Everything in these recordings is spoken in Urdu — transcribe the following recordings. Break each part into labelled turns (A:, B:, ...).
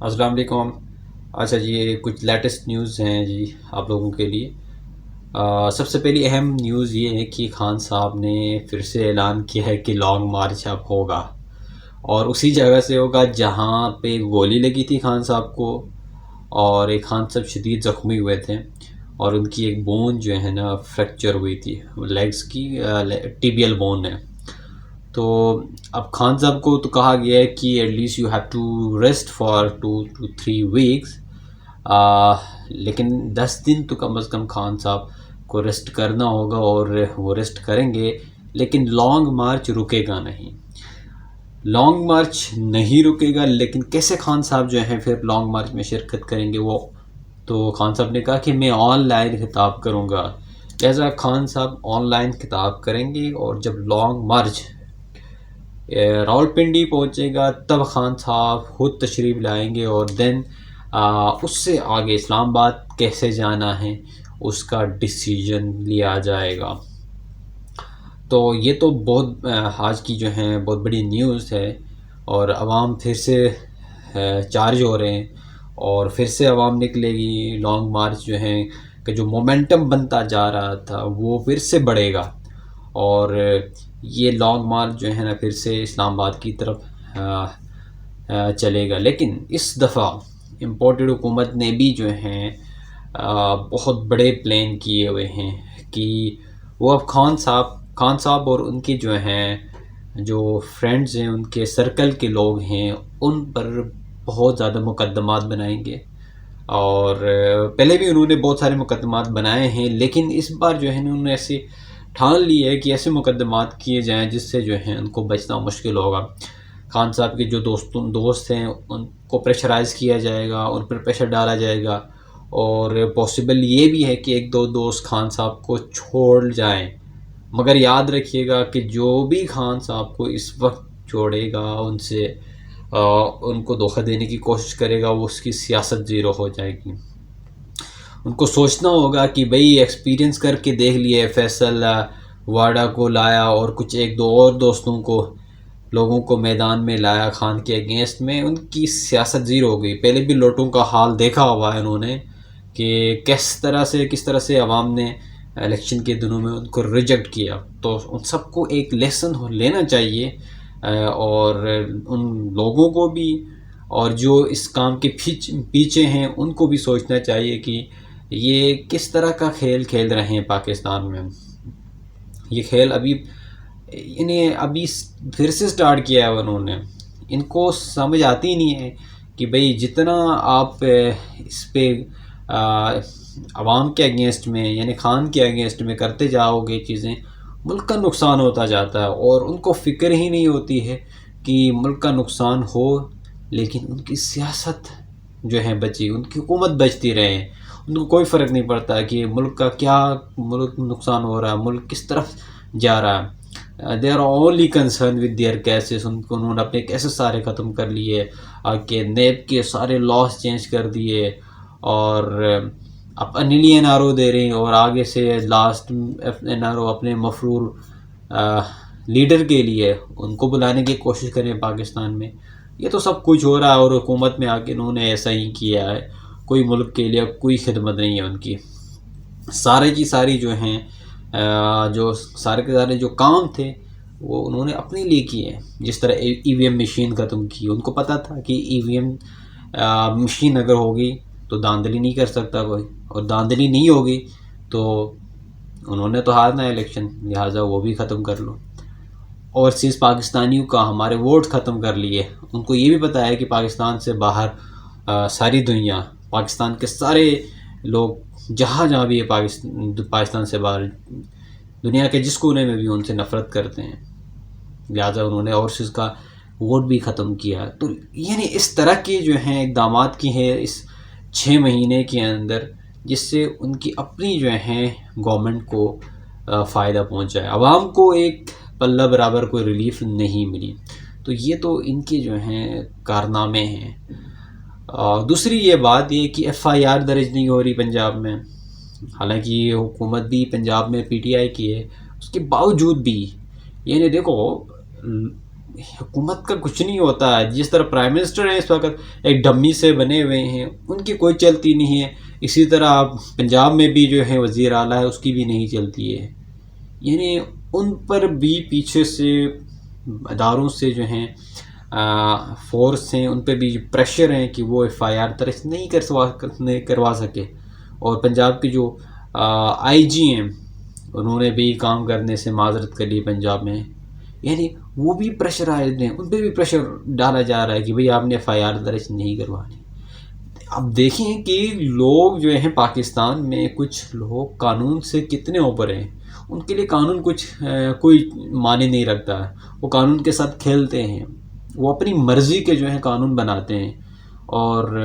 A: السلام علیکم۔ اچھا جی، یہ کچھ لیٹسٹ نیوز ہیں جی آپ لوگوں کے لیے۔ سب سے پہلی اہم نیوز یہ ہے کہ خان صاحب نے پھر سے اعلان کیا ہے کہ لانگ مارچ اب ہوگا، اور اسی جگہ سے ہوگا جہاں پہ گولی لگی تھی خان صاحب کو، اور ایک خان صاحب شدید زخمی ہوئے تھے، اور ان کی ایک بون جو ہے نا فریکچر ہوئی تھی، لیگز کی ٹیبیل بون ہے۔ تو اب خان صاحب کو تو کہا گیا ہے کہ at least you have to rest for 2 to 3 weeks، لیکن 10 دن تو کم از کم خان صاحب کو ریسٹ کرنا ہوگا، اور وہ ریسٹ کریں گے، لیکن لانگ مارچ رکے گا نہیں۔ لانگ مارچ نہیں رکے گا، لیکن کیسے خان صاحب جو ہیں پھر لانگ مارچ میں شرکت کریں گے؟ وہ تو خان صاحب نے کہا کہ میں آن لائن خطاب کروں گا، لہذا خان صاحب آن لائن خطاب کریں گے، اور جب لانگ مارچ راولپنڈی پہنچے گا تب خان صاحب خود تشریف لائیں گے، اور دین اس سے آگے اسلام آباد کیسے جانا ہے اس کا ڈیسیجن لیا جائے گا۔ تو یہ تو بہت آج کی جو ہے بہت بڑی نیوز ہے، اور عوام پھر سے چارج ہو رہے ہیں، اور پھر سے عوام نکلے گی۔ لانگ مارچ جو ہے کہ جو مومنٹم بنتا جا رہا تھا وہ پھر سے بڑھے گا، اور یہ لانگ مارچ جو ہے نا پھر سے اسلام آباد کی طرف چلے گا۔ لیکن اس دفعہ امپورٹڈ حکومت نے بھی جو ہیں بہت بڑے پلان کیے ہوئے ہیں کہ وہ اب خان صاحب اور ان کے جو ہیں جو فرینڈز ہیں، ان کے سرکل کے لوگ ہیں، ان پر بہت زیادہ مقدمات بنائیں گے، اور پہلے بھی انہوں نے بہت سارے مقدمات بنائے ہیں، لیکن اس بار جو ہے انہوں نے ایسے ٹھان لی ہے کہ ایسے مقدمات کیے جائیں جس سے جو ہے ان کو بچنا مشکل ہوگا۔ خان صاحب کے جو دوست ہیں ان کو پریشرائز کیا جائے گا، ان پر پریشر ڈالا جائے گا، اور پاسبل یہ بھی ہے کہ ایک دو دوست خان صاحب کو چھوڑ جائیں، مگر یاد رکھیے گا کہ جو بھی خان صاحب کو اس وقت چھوڑے گا، ان کو دھوکہ دینے کی کوشش کرے گا، وہ اس کی سیاست زیرو ہو جائے گی۔ ان کو سوچنا ہوگا کہ بھئی ایکسپیرینس کر کے دیکھ لیے، فیصل واڈا کو لایا اور کچھ ایک دو اور دوستوں کو، لوگوں کو میدان میں لایا خان کے اگینسٹ میں، ان کی سیاست زیرو ہو گئی۔ پہلے بھی لوٹوں کا حال دیکھا ہوا ہے انہوں نے کہ کس طرح سے عوام نے الیکشن کے دنوں میں ان کو ریجیکٹ کیا۔ تو ان سب کو ایک لیسن لینا چاہیے، اور ان لوگوں کو بھی، اور جو اس کام کے پیچھے ہیں ان کو بھی سوچنا چاہیے کہ یہ کس طرح کا کھیل کھیل رہے ہیں پاکستان میں۔ یہ کھیل ابھی پھر سے سٹارٹ کیا ہے انہوں نے۔ ان کو سمجھ آتی نہیں ہے کہ بھئی جتنا آپ اس پہ عوام کے اگینسٹ میں، یعنی خان کے اگینسٹ میں کرتے جاؤ گے چیزیں، ملک کا نقصان ہوتا جاتا ہے، اور ان کو فکر ہی نہیں ہوتی ہے کہ ملک کا نقصان ہو لیکن ان کی سیاست جو ہے بچی، ان کی حکومت بچتی رہے، ان کو کوئی فرق نہیں پڑتا کہ ملک کا کیا ملک نقصان ہو رہا ہے، ملک کس طرف جا رہا ہے۔ They are only concern with their cases, انہوں نے اپنے کیسز سارے ختم کر لیے، کہ نیب کے سارے لاس چینج کر دیے، اور اب انیلی این آر او دے رہے ہیں، اور آگے سے لاسٹ این آر او اپنے مفرور لیڈر کے لیے ان کو بلانے کی کوشش کریں پاکستان میں۔ یہ تو سب کچھ ہو رہا ہے، اور حکومت میں آ کے انہوں نے ایسا ہی کیا ہے۔ کوئی ملک کے لیے کوئی خدمت نہیں ہے ان کی، سارے کی ساری جو ہیں جو سارے کے سارے جو کام تھے وہ انہوں نے اپنے لیے کیے ہیں۔ جس طرح ای وی ایم مشین ختم کی، ان کو پتہ تھا کہ ای وی ایم مشین اگر ہوگی تو داندلی نہیں کر سکتا کوئی، اور داندلی نہیں ہوگی تو انہوں نے تو ہارنا ہے الیکشن، لہٰذا وہ بھی ختم کر لو۔ اوورسیز پاکستانیوں کا ہمارے ووٹ ختم کر لیے، ان کو یہ بھی پتہ ہے کہ پاکستان سے باہر ساری دنیا، پاکستان کے سارے لوگ جہاں بھی ہے پاکستان سے باہر دنیا کے جس کونے میں بھی ان سے نفرت کرتے ہیں، لہٰذا انہوں نے اوورسیز کا ووٹ بھی ختم کیا۔ تو یعنی اس طرح کے جو ہیں اقدامات کی ہیں اس 6 مہینے کے اندر، جس سے ان کی اپنی جو ہیں گورنمنٹ کو فائدہ پہنچا ہے، عوام کو ایک پلہ برابر کوئی ریلیف نہیں ملی۔ تو یہ تو ان کے جو ہیں کارنامے ہیں۔ دوسری یہ بات یہ کہ ایف آئی آر درج نہیں ہو رہی پنجاب میں، حالانکہ یہ حکومت بھی پنجاب میں پی ٹی آئی کی ہے، اس کے باوجود بھی، یعنی دیکھو حکومت کا کچھ نہیں ہوتا ہے. جس طرح پرائم منسٹر ہیں اس وقت ایک ڈمی سے بنے ہوئے ہیں، ان کی کوئی چلتی نہیں ہے. اسی طرح پنجاب میں بھی جو ہے وزیر اعلیٰ ہے، اس کی بھی نہیں چلتی ہے. یعنی ان پر بھی پیچھے سے اداروں سے جو ہیں فورس ہیں، ان پہ بھی پریشر ہیں کہ وہ ایف آئی آر درج نہیں کروا سکے. اور پنجاب کی جو آئی جی ہیں انہوں نے بھی کام کرنے سے معذرت کر لی پنجاب میں. یعنی وہ بھی پریشر آئے ہیں، ان پہ بھی پریشر ڈالا جا رہا ہے کہ بھئی آپ نے ایف آئی آر درج نہیں کروانی. اب دیکھیں کہ لوگ جو ہیں پاکستان میں کچھ لوگ قانون سے کتنے اوپر ہیں. ان کے لیے قانون کوئی معنی نہیں رکھتا ہے. وہ قانون کے ساتھ کھیلتے ہیں، وہ اپنی مرضی کے جو ہیں قانون بناتے ہیں، اور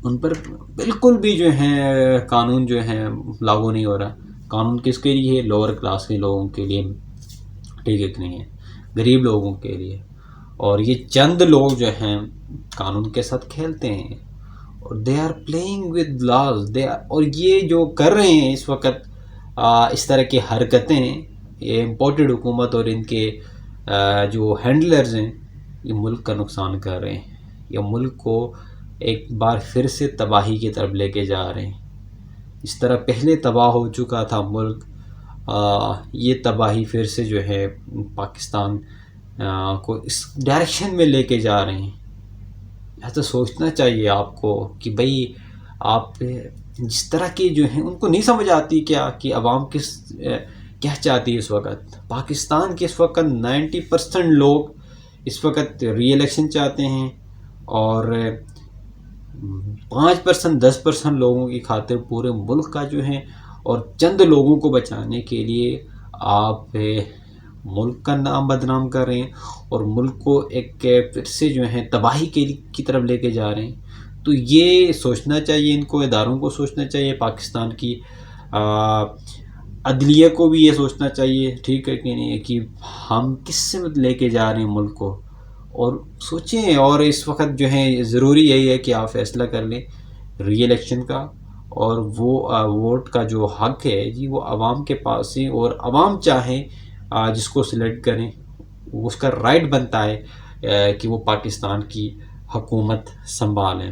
A: ان پر بالکل بھی جو ہیں قانون جو ہیں لاگو نہیں ہو رہا. قانون کس کے لیے ہے؟ لوور کلاس کے لوگوں کے لیے، ٹھیک ہے کہ نہیں ہے، غریب لوگوں کے لیے. اور یہ چند لوگ جو ہیں قانون کے ساتھ کھیلتے ہیں، اور they are playing with laws. اور یہ جو کر رہے ہیں اس وقت اس طرح کی حرکتیں، یہ امپورٹڈ حکومت اور ان کے جو ہینڈلرز ہیں، یہ ملک کا نقصان کر رہے ہیں. یہ ملک کو ایک بار پھر سے تباہی کی طرف لے کے جا رہے ہیں. اس طرح پہلے تباہ ہو چکا تھا ملک، یہ تباہی پھر سے جو ہے پاکستان کو اس ڈائریکشن میں لے کے جا رہے ہیں. تو سوچنا چاہیے آپ کو کہ بھئی آپ جس طرح کی جو ہیں ان کو نہیں سمجھ آتی کیا کہ عوام کیا چاہتی ہے. اس وقت پاکستان کے اس وقت 90% لوگ اس وقت ری الیکشن چاہتے ہیں، اور 5% 10% لوگوں کی خاطر پورے ملک کا جو ہے اور چند لوگوں کو بچانے کے لیے آپ ملک کا نام بدنام کر رہے ہیں، اور ملک کو ایک پھر سے جو ہے تباہی کی طرف لے کے جا رہے ہیں. تو یہ سوچنا چاہیے، ان کو اداروں کو سوچنا چاہیے، پاکستان کی عدلیہ کو بھی یہ سوچنا چاہیے، ٹھیک ہے کہ نہیں، کہ ہم کس سے لے کے جا رہے ہیں ملک کو. اور سوچیں. اور اس وقت جو ہے ضروری یہی ہے کہ آپ فیصلہ کر لیں ری الیکشن کا، اور وہ ووٹ کا جو حق ہے جی وہ عوام کے پاس ہے، اور عوام چاہیں جس کو سلیکٹ کریں، اس کا رائٹ بنتا ہے کہ وہ پاکستان کی حکومت سنبھالیں.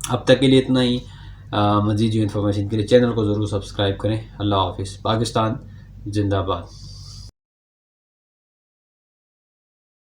A: اب تک کے لیے اتنا ہی. مزید جو انفارمیشن کے لیے چینل کو ضرور سبسکرائب کریں. اللہ حافظ. پاکستان زندہ باد.